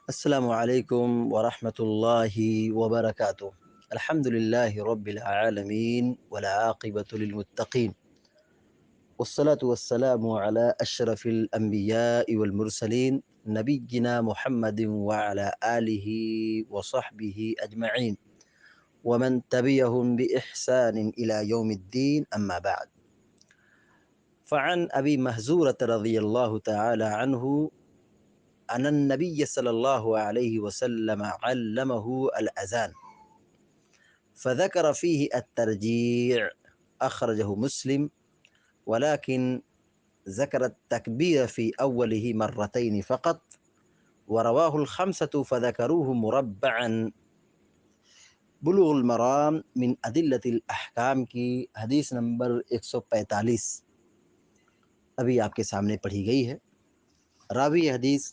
السلام عليكم ورحمة الله وبركاته. الحمد لله رب العالمين والعاقبة للمتقين، والصلاة والسلام على أشرف الأنبياء والمرسلين نبينا محمد وعلى آله وصحبه أجمعين ومن تبعهم بإحسان إلى يوم الدين، أما بعد. فعن أبي مهزورة رضي الله تعالى عنه أن النبي صلى الله عليه وسلم علمه الأذان فذكر فيه الترجيع، أخرجه مسلم، ولكن ذكر التكبير في أوله مرتين فقط، ورواه الخمسة فذكروه مربعا. بلوغ المرام من عدلة الأحکام کی حدیث نمبر 145 ابھی آپ کے سامنے پڑھی گئی ہے۔ راوی حدیث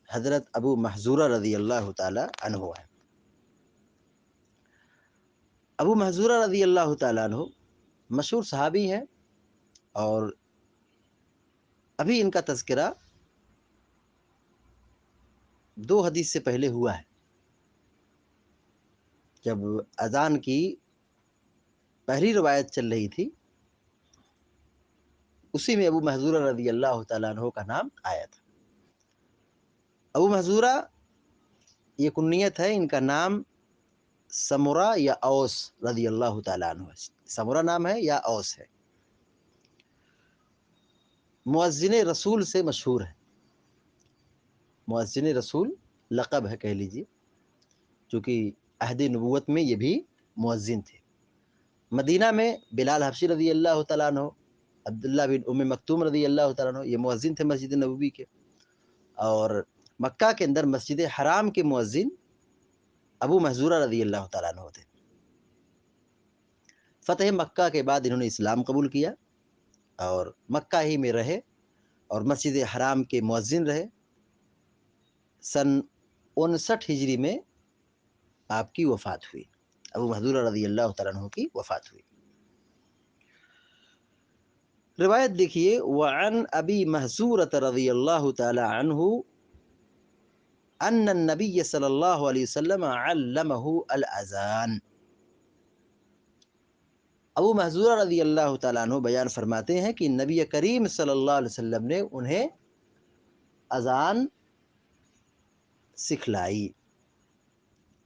حضرت ابو محذورہ رضی اللہ تعالی عنہ ہے۔ ابو محذورہ رضی اللہ تعالیٰ عنہ مشہور صحابی ہیں، اور ابھی ان کا تذکرہ 2 حدیث سے پہلے ہوا ہے، جب اذان کی پہلی روایت چل رہی تھی اسی میں ابو محذورہ رضی اللہ تعالیٰ عنہ کا نام آیا تھا۔ ابو محذورہ یہ کنیت ہے، ان کا نام سمرہ یا اوس رضی اللہ تعالیٰ عنہ ہے۔ سمرہ نام ہے یا اوس ہے۔ مؤذن رسول سے مشہور ہے، مؤذن رسول لقب ہے کہہ لیجیے، چونکہ عہد نبوت میں یہ بھی مؤذن تھے۔ مدینہ میں بلال حبشی رضی اللہ تعالیٰ عنہ، عبداللہ بن ام مکتوم رضی اللہ تعالیٰ عنہ یہ مؤذن تھے مسجد نبوی کے، اور مکہ کے اندر مسجد حرام کے مؤذن ابو محذورہ رضی اللہ تعالیٰ عنہ تھے۔ فتح مکہ کے بعد انہوں نے اسلام قبول کیا اور مکہ ہی میں رہے اور مسجد حرام کے مؤذن رہے۔ سن 59 ہجری میں آپ کی وفات ہوئی، ابو محذورہ رضی اللہ تعالیٰ عنہ کی وفات ہوئی۔ روایت دیکھیے، وعن ابی محذورۃ رضی اللہ تعالی عنہ ان النبی صلی اللہ علیہ وسلم علمہ الاذان۔ ابو محذورہ رضی اللہ تعالیٰ عنہ بیان فرماتے ہیں کہ نبی کریم صلی اللہ علیہ وسلم نے انہیں اذان سکھلائی۔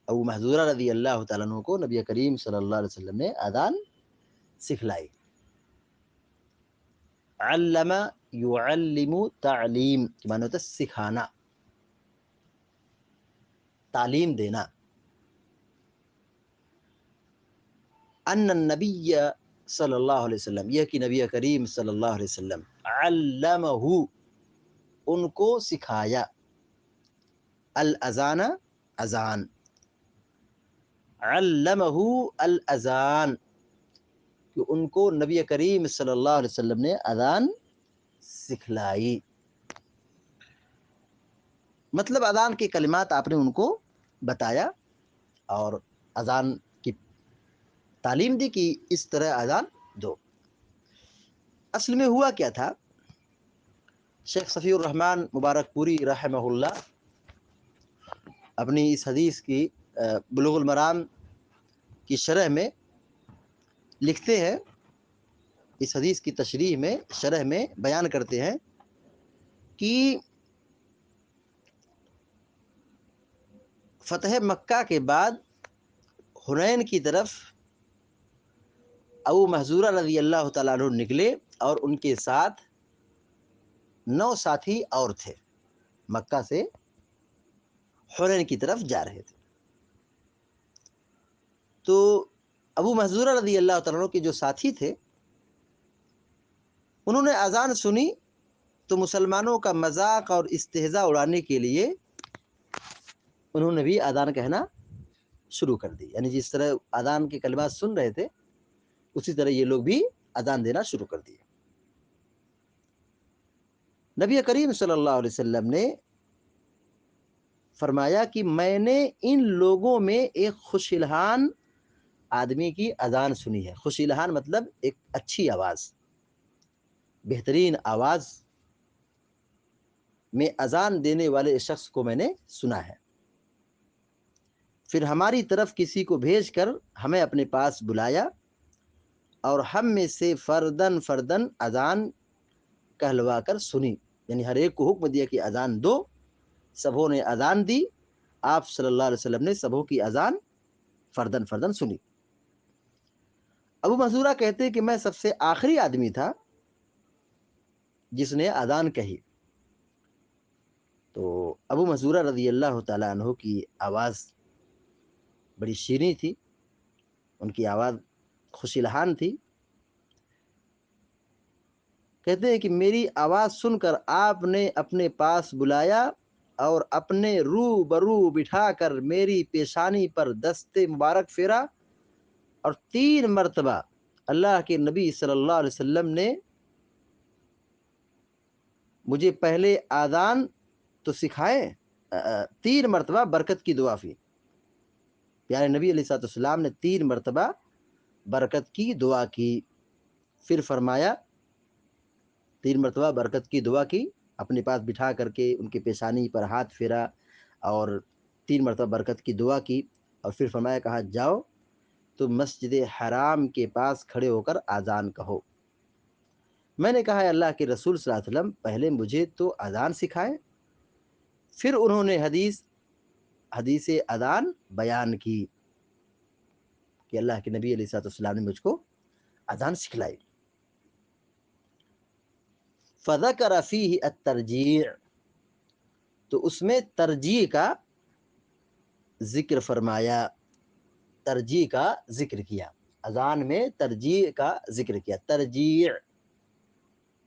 ابو محذورہ رضی اللہ تعالیٰ عنہ کو نبی کریم صلی اللہ علیہ وسلم نے اذان سکھلائی۔ علم یعلم تعلیم کی معنی ہوتا ہے سکھانا، تعلیم دینا۔ ان النبی صلی اللہ علیہ وسلم، یہ کہ نبی کریم صلی اللہ علیہ وسلم علمہ ان کو سکھایا، الاذان اذان، علمہ الاذان کہ ان کو نبی کریم صلی اللہ علیہ وسلم نے اذان سکھلائی۔ مطلب اذان کے کلمات آپ نے ان کو بتایا اور اذان کی تعلیم دی کہ اس طرح اذان دو۔ اصل میں ہوا کیا تھا، شیخ صفی الرحمن مبارک پوری رحمہ اللہ اپنی اس حدیث کی بلوغ المرام کی شرح میں لکھتے ہیں، اس حدیث کی تشریح میں شرح میں بیان کرتے ہیں کہ فتح مکہ کے بعد حنین کی طرف ابو محذورہ رضی اللہ تعالیٰ عنہ نکلے اور ان کے ساتھ 9 ساتھی اور تھے، مکہ سے حنین کی طرف جا رہے تھے۔ تو ابو محذورہ رضی اللہ تعالیٰ عنہ کے جو ساتھی تھے انہوں نے اذان سنی تو مسلمانوں کا مذاق اور استہزاء اڑانے کے لیے انہوں نے بھی اذان کہنا شروع کر دی، یعنی جس طرح اذان کے کلمات سن رہے تھے اسی طرح یہ لوگ بھی اذان دینا شروع کر دیے۔ نبی کریم صلی اللہ علیہ وسلم نے فرمایا کہ میں نے ان لوگوں میں ایک خوش الحان آدمی کی اذان سنی ہے۔ خوش الحان مطلب ایک اچھی آواز، بہترین آواز میں اذان دینے والے شخص کو میں نے سنا ہے، پھر ہماری طرف کسی کو بھیج کر ہمیں اپنے پاس بلایا اور ہم میں سے فردن فردن اذان کہلوا کر سنی، یعنی ہر ایک کو حکم دیا کہ اذان دو، سبوں نے اذان دی، آپ صلی اللہ علیہ وسلم نے سبوں کی اذان فردن فردن سنی۔ ابو محذورہ کہتے ہیں کہ میں سب سے آخری آدمی تھا جس نے اذان کہی، تو ابو محذورہ رضی اللہ تعالیٰ عنہ کی آواز بڑی شیریں تھی، ان کی آواز خوشی لہان تھی۔ کہتے ہیں کہ میری آواز سن کر آپ نے اپنے پاس بلایا اور اپنے رو برو بٹھا کر میری پیشانی پر دست مبارک پھیرا، اور 3 مرتبہ اللہ کے نبی صلی اللہ علیہ وسلم نے مجھے پہلے آذان تو سکھائے، 3 مرتبہ برکت کی دعا کی، پیارے نبی علیہ السلام نے 3 مرتبہ برکت کی دعا کی، پھر فرمایا 3 مرتبہ برکت کی دعا کی، اپنے پاس بٹھا کر کے ان کی پیشانی پر ہاتھ پھیرا اور 3 مرتبہ برکت کی دعا کی، اور پھر فرمایا کہا جاؤ تو مسجد حرام کے پاس کھڑے ہو کر اذان کہو۔ میں نے کہا اللہ کے رسول صلی اللہ علیہ وسلم پہلے مجھے تو اذان سکھائے، پھر انہوں نے حدیث اذان بیان کی کہ اللہ کے نبی علیہ السلام نے مجھ کو اذان سکھلائی۔ فذکر فیہ الترجیع، تو اس میں ترجیع کا ذکر فرمایا، ترجیع کا ذکر کیا، اذان میں ترجیع کا ذکر کیا۔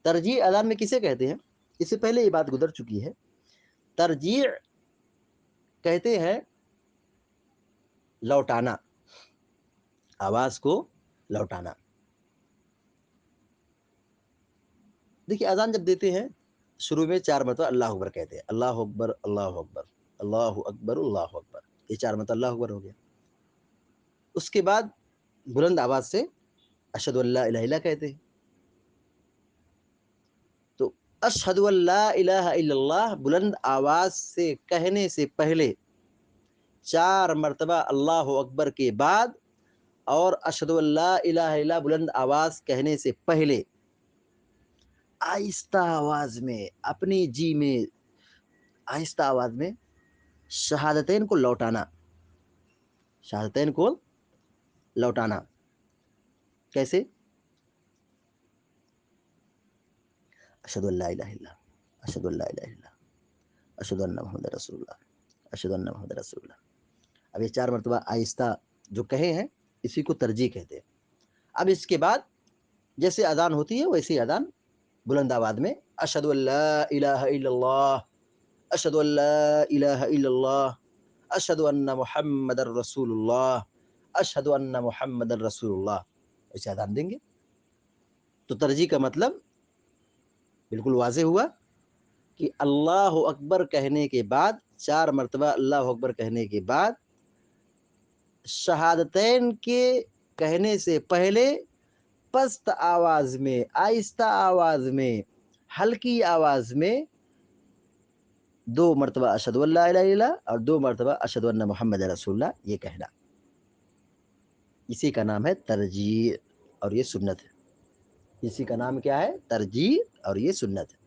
ترجیع اذان میں کسے کہتے ہیں؟ اس سے پہلے یہ بات گزر چکی ہے۔ ترجیع کہتے ہیں لوٹانا، آواز کو لوٹانا۔ دیکھیے اذان جب دیتے ہیں شروع میں 4 مرتبہ اللہ اکبر کہتے ہیں، اللہ اکبر اللہ اکبر اللہ اکبر اللہ اکبر، یہ 4 مرتبہ اللہ اکبر ہو گیا۔ اس کے بعد بلند آواز سے اشہد ان لا الہ الا اللہ کہتے ہیں، تو اشہد ان لا الہ الا اللہ بلند آواز سے کہنے سے پہلے 4 مرتبہ اللہ اکبر کے بعد، اور اشہد ان لا الہ الا اللہ بلند آواز کہنے سے پہلے آہستہ آواز میں اپنی جی میں آہستہ آواز میں شہادتین کو لوٹانا، شہادتین کو لوٹانا کیسے؟ اشہد ان لا الہ الا اللہ، اشہد ان لا الہ الا اللہ، اشہد ان محمد رسول اللہ، اشہد ان محمد رسول اللہ۔ اب یہ 4 مرتبہ آہستہ جو کہے ہیں اسی کو ترجیع کہتے ہیں۔ اب اس کے بعد جیسے اذان ہوتی ہے ویسے اذان بلند آواز میں اشہد ان لا الہ الا اللہ، اشہد ان لا الہ الا اللہ، اشہد ان محمد رسول اللہ، اشہد ان محمد رسول اللہ، ایسے اذان دیں گے۔ تو ترجیع کا مطلب بالکل واضح ہوا کہ اللہ اکبر کہنے کے بعد، 4 مرتبہ اللہ اکبر کہنے کے بعد شہادتین کے کہنے سے پہلے پست آواز میں، آہستہ آواز میں، ہلکی آواز میں 2 مرتبہ اشہد ان لا الہ الا اللہ اور 2 مرتبہ اشہد ان محمد رسول اللہ یہ کہنا، اسی کا نام ہے ترجیع اور یہ سنت ہے۔ اسی کا نام کیا ہے؟ ترجیع اور یہ سنت ہے۔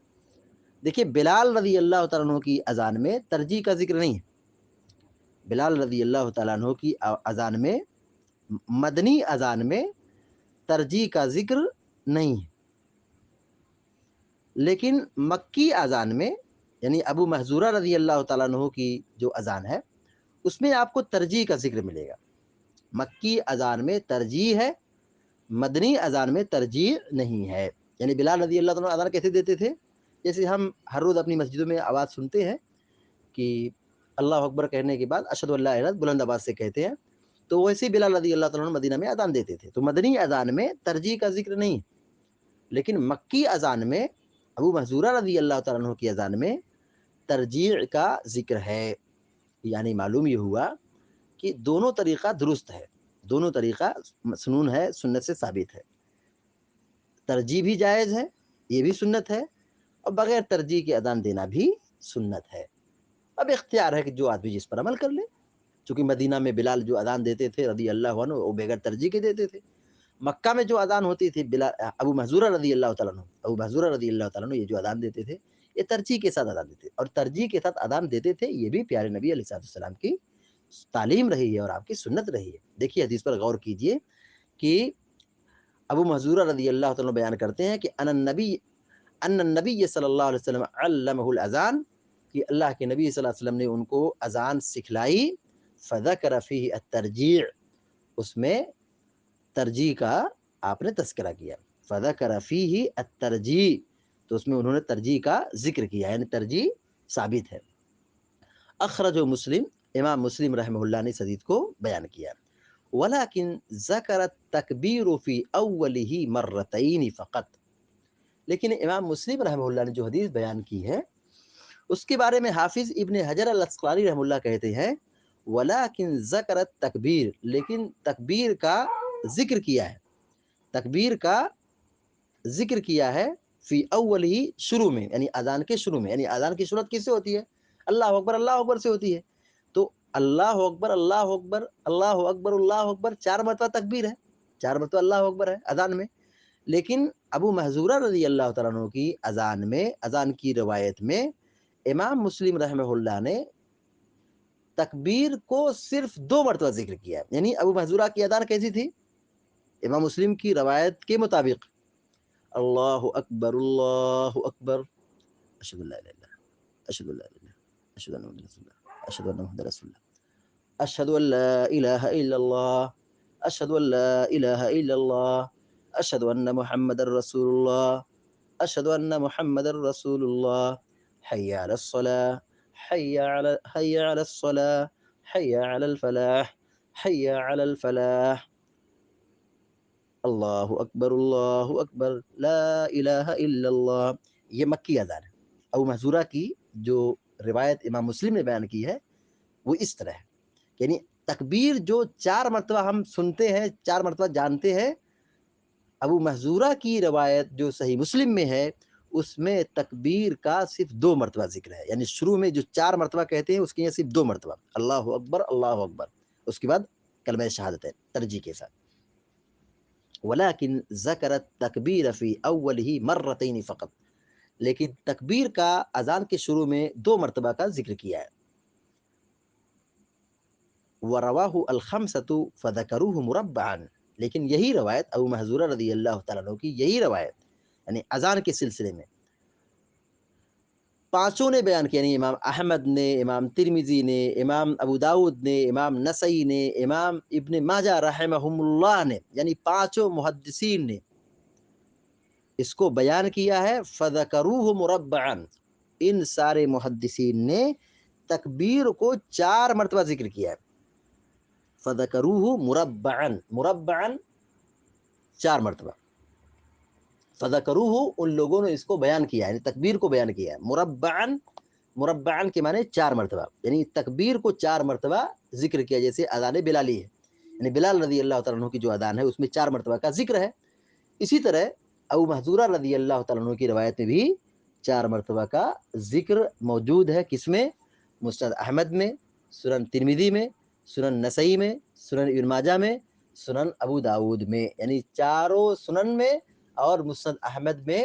دیکھیے بلال رضی اللہ تعالیٰ عنہ کی اذان میں ترجیع کا ذکر نہیں ہے، بلال رضی اللہ تعالیٰ عنہ کی اذان میں، مدنی اذان میں ترجیع کا ذکر نہیں ہے، لیکن مکی اذان میں یعنی ابو محذورہ رضی اللہ تعالیٰ عنہ کی جو اذان ہے اس میں آپ کو ترجیع کا ذکر ملے گا۔ مکی اذان میں ترجیع ہے، مدنی اذان میں ترجیع نہیں ہے۔ یعنی بلال رضی اللہ عنہ اذان کیسے دیتے تھے؟ جیسے ہم ہر روز اپنی مسجدوں میں آواز سنتے ہیں کہ اللہ اکبر کہنے کے بعد اشہد ان لا الہ الا اللہ بلند آواز سے کہتے ہیں، تو ویسے بلال رضی اللہ تعالیٰ عنہ مدینہ میں اذان دیتے تھے۔ تو مدنی اذان میں ترجیع کا ذکر نہیں، لیکن مکی اذان میں ابو محذورہ رضی اللہ تعالیٰ عنہ کی اذان میں ترجیع کا ذکر ہے۔ یعنی معلوم یہ ہوا کہ دونوں طریقہ درست ہے، دونوں طریقہ مسنون ہے، سنت سے ثابت ہے۔ ترجیع بھی جائز ہے، یہ بھی سنت ہے، اور بغیر ترجیع کے اذان دینا بھی سنت ہے. اب اختیار ہے کہ جو آدمی جس پر عمل کر لے. چونکہ مدینہ میں بلال جو اذان دیتے تھے رضی اللہ عنہ وہ بغیر ترجیح کے دیتے تھے. مکہ میں جو اذان ہوتی تھی ابو محذورہ رضی اللہ تعالیٰ عنہ یہ جو اذان دیتے تھے یہ ترجیح کے ساتھ اذان دیتے اور ترجیح کے ساتھ اذان دیتے تھے. یہ بھی پیارے نبی علیہ السلام کی تعلیم رہی ہے اور آپ کی سنت رہی ہے. دیکھیے حدیث پر غور کیجئے کہ ابو محذورہ رضی اللہ تعالیٰ بیان کرتے ہیں کہ ان النبی صلی اللہ علیہ وسلم علمہ الاذان کہ اللہ کے نبی صلی اللہ علیہ وسلم نے ان کو اذان سکھلائی. فذکر فیہ الترجیع اس میں ترجیح کا آپ نے تذکرہ کیا. فذکر فیہ الترجیع تو اس میں انہوں نے ترجیح کا ذکر کیا یعنی ترجیح ثابت ہے. اخرج مسلم امام مسلم رحمہ اللہ نے اس حدیث کو بیان کیا. ولیکن ذکر التکبیر فی اولہ مرتین فقط لیکن امام مسلم رحمہ اللہ نے جو حدیث بیان کی ہے اس کے بارے میں حافظ ابن حجر العسقلانی رحمہ اللہ کہتے ہیں ولیکن ذکر التکبیر لیکن تکبیر کا ذکر کیا ہے. تکبیر کا ذکر کیا ہے فی اول ہی شروع میں یعنی اذان کے شروع میں. یعنی اذان کی شروعات کس سے ہوتی ہے؟ اللہ اکبر سے ہوتی ہے. تو اللہ اکبر اللہ اکبر اللہ اکبر اللہ اکبر 4 مرتبہ تکبیر ہے 4 مرتبہ اللہ اکبر ہے اذان میں. لیکن ابو محذورہ رضی اللہ تعالیٰ عنہ کی اذان کی روایت میں امام مسلم رحمہ اللہ نے تکبیر کو صرف 2 مرتبہ ذکر کیا. یعنی ابو محذورہ کی اذان کیسی تھی؟ امام مسلم کی روایت کے مطابق اللہ اکبر اشہد ان لا الہ الا اللہ اشہد ان لا الہ الا اللہ اشہد ان محمد رسول اللہ اشہد ان محمد رسول اللہ اشہد ان لا الہ الا اللہ اشہد ان لا الہ الا اللہ اشہد ان محمد رسول اللہ اشہد ان محمد رسول اللہ حی علی الصلاة حی علی الصلاة حی علی الفلاح حی علی الفلاح اللہ اکبر لا الہ الا اللہ. یہ مکی اذان ہے. ابو محذورہ کی جو روایت امام مسلم نے بیان کی ہے وہ اس طرح ہے. یعنی تکبیر جو 4 مرتبہ ہم سنتے ہیں 4 مرتبہ جانتے ہیں ابو محذورہ کی روایت جو صحیح مسلم میں ہے اس میں تکبیر کا صرف 2 مرتبہ ذکر ہے. یعنی شروع میں جو 4 مرتبہ کہتے ہیں اس کے صرف 2 مرتبہ اللہ اکبر اس کے بعد کلمہ شہادت ہے ترجیح کے ساتھ. ولیکن ذکر التکبیر فی اولہ مرتین فقط لیکن تکبیر کا اذان کے شروع میں 2 مرتبہ کا ذکر کیا ہے. وَرَوَاهُ الْخَمْسَةُ فَذَكَرُوهُ مُرَبَّعًا لیکن یہی روایت ابو محذورہ رضی اللہ تعالیٰ عنہ کی یہی روایت یعنی اذان کے سلسلے میں 5 نے بیان کیا. یعنی امام احمد نے امام ترمذی نے امام ابو داود نے امام نسائی نے امام ابن ماجہ رحمہم اللہ نے یعنی 5 محدثین نے اس کو بیان کیا ہے. فذکروہ مربعا ان سارے محدثین نے تکبیر کو 4 مرتبہ ذکر کیا ہے. فذکروہ مربعا 4 مرتبہ. فذکروہ ان لوگوں نے اس کو بیان کیا یعنی تکبیر کو بیان کیا ہے. مربعا کے معنی 4 مرتبہ یعنی تکبیر کو 4 مرتبہ ذکر کیا جیسے اذان بلالی ہے. یعنی بلال رضی اللہ تعالیٰ عنہ کی جو اذان ہے اس میں 4 مرتبہ کا ذکر ہے. اسی طرح ابو محذورہ رضی اللہ تعالیٰ عنہ کی روایت میں بھی 4 مرتبہ کا ذکر موجود ہے. کس میں؟ مسند احمد میں سنن ترمذی میں سنن نسائی میں سنن ابن ماجہ میں سنن ابو داود میں. یعنی 4 سنن میں اور مسند احمد میں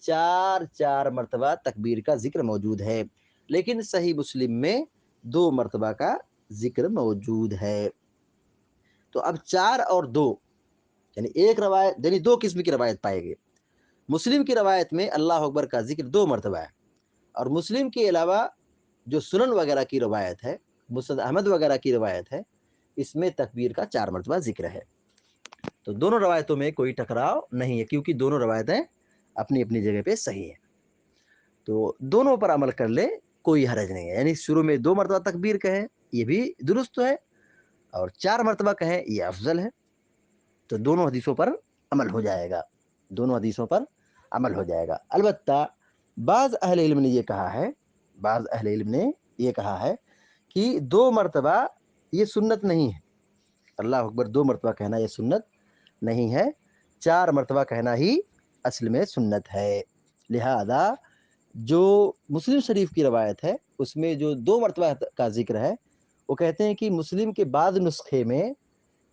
4 مرتبہ تکبیر کا ذکر موجود ہے. لیکن صحیح مسلم میں 2 مرتبہ کا ذکر موجود ہے. تو اب 4 اور 2 یعنی ایک روایت یعنی 2 قسم کی روایت پائے گئے. مسلم کی روایت میں اللہ اکبر کا ذکر 2 مرتبہ ہے اور مسلم کے علاوہ جو سنن وغیرہ کی روایت ہے مسند احمد وغیرہ کی روایت ہے اس میں تکبیر کا 4 مرتبہ ذکر ہے. تو دونوں روایتوں میں کوئی ٹکراؤ نہیں ہے کیونکہ دونوں روایتیں اپنی اپنی جگہ پہ صحیح ہیں. تو دونوں پر عمل کر لے کوئی حرج نہیں ہے. یعنی شروع میں 2 مرتبہ تکبیر کہیں یہ بھی درست ہے اور 4 مرتبہ کہیں یہ افضل ہے. تو دونوں حدیثوں پر عمل ہو جائے گا. البتہ بعض اہل علم نے یہ کہا ہے کہ 2 مرتبہ یہ سنت نہیں ہے. اللہ اکبر 2 مرتبہ کہنا یہ سنت نہیں ہے 4 مرتبہ کہنا ہی اصل میں سنت ہے. لہذا جو مسلم شریف کی روایت ہے اس میں جو 2 مرتبہ کا ذکر ہے، وہ کہتے ہیں کہ مسلم کے بعض نسخے میں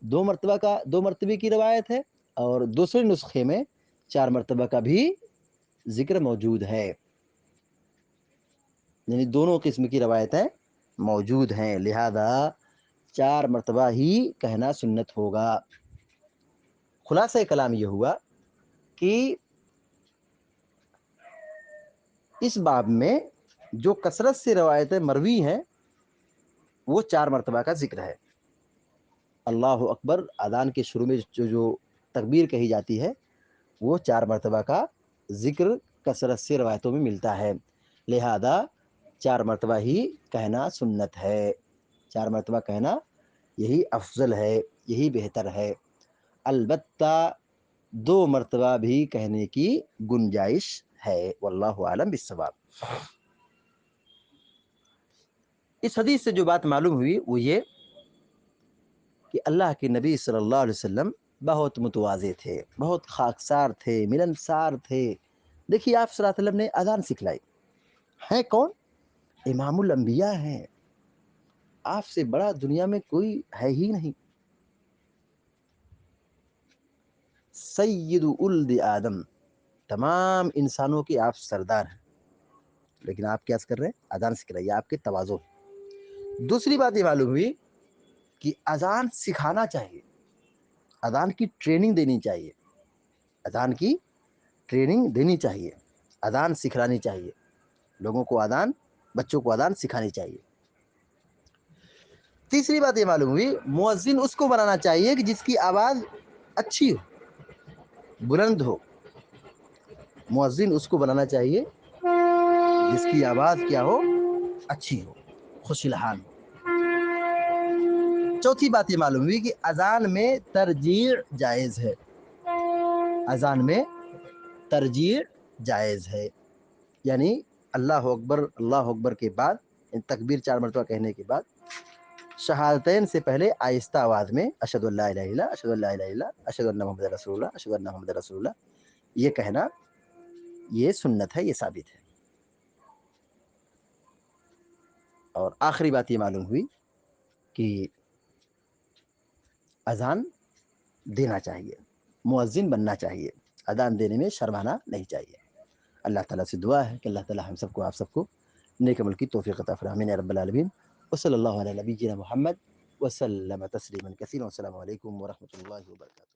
2 مرتبے کی روایت ہے، اور دوسرے نسخے میں 4 مرتبہ کا بھی ذکر موجود ہے، یعنی دونوں قسم کی روایتیں موجود ہیں، لہذا 4 مرتبہ ہی کہنا سنت ہوگا۔ خلاصہ کلام یہ ہوا کہ اس باب میں جو کثرت سے روایتیں مروی ہیں وہ 4 مرتبہ کا ذکر ہے۔ اللہ اکبر اذان کے شروع میں جو تکبیر کہی جاتی ہے وہ 4 مرتبہ کا ذکر کثرت سے روایتوں میں ملتا ہے، لہذا 4 مرتبہ ہی کہنا سنت ہے، 4 مرتبہ کہنا یہی افضل ہے، یہی بہتر ہے۔ البتہ 2 مرتبہ بھی کہنے کی گنجائش ہے، واللہ اعلم بالصواب۔ اس حدیث سے جو بات معلوم ہوئی وہ یہ کہ اللہ کے نبی صلی اللہ علیہ وسلم بہت متواضع تھے، بہت خاکسار تھے، ملنسار تھے۔ دیکھیے آپ صلی اللہ علیہ وسلم نے اذان سکھلائی، ہیں کون؟ امام الانبیاء ہیں، آپ سے بڑا دنیا میں کوئی ہے ہی نہیں، سید ولد آدم، تمام انسانوں کے آپ سردار ہیں، لیکن آپ کیا کر رہے ہیں؟ اذان سکھ رہی ہے، آپ کے تواضع۔ دوسری بات یہ معلوم ہوئی کہ اذان سکھانا چاہیے، اذان کی ٹریننگ دینی چاہیے، اذان کی ٹریننگ دینی چاہیے، اذان سکھلانی چاہیے، لوگوں کو اذان، بچوں کو اذان سکھانی چاہیے۔ تیسری بات یہ معلوم ہوئی مؤذن اس کو بنانا چاہیے کہ جس کی آواز اچھی ہو، بلند ہو، مؤذن اس کو بنانا چاہیے جس کی آواز کیا ہو؟ اچھی ہو، خوش الحال ہو۔ چوتھی بات یہ معلوم ہوئی کہ اذان میں ترجیع جائز ہے، اذان میں ترجیع جائز ہے، یعنی اللہ اکبر کے بعد، تکبیر 4 مرتبہ کہنے کے بعد شہادتین سے پہلے آہستہ آواز میں اشہد ان لا الہ الا اللہ، اشہد ان لا الہ الا اللہ، اشہد ان محمد رسول اللہ، اشہد ان محمد رسول اللہ، یہ کہنا یہ سنت ہے، یہ ثابت ہے۔ اور آخری بات یہ معلوم ہوئی کہ اذان دینا چاہیے، مؤذن بننا چاہیے، اذان دینے میں شرمانا نہیں چاہیے۔ اللہ تعالیٰ سے دعا ہے کہ اللہ تعالیٰ ہم سب کو، آپ سب کو نیک عمل کی توفیق عطا فرمائے یا رب العالمین۔ وصلی اللہ علی نبینا محمد وسلم تسلیما کثیرا، والسلام علیکم ورحمۃ اللہ وبرکاتہ۔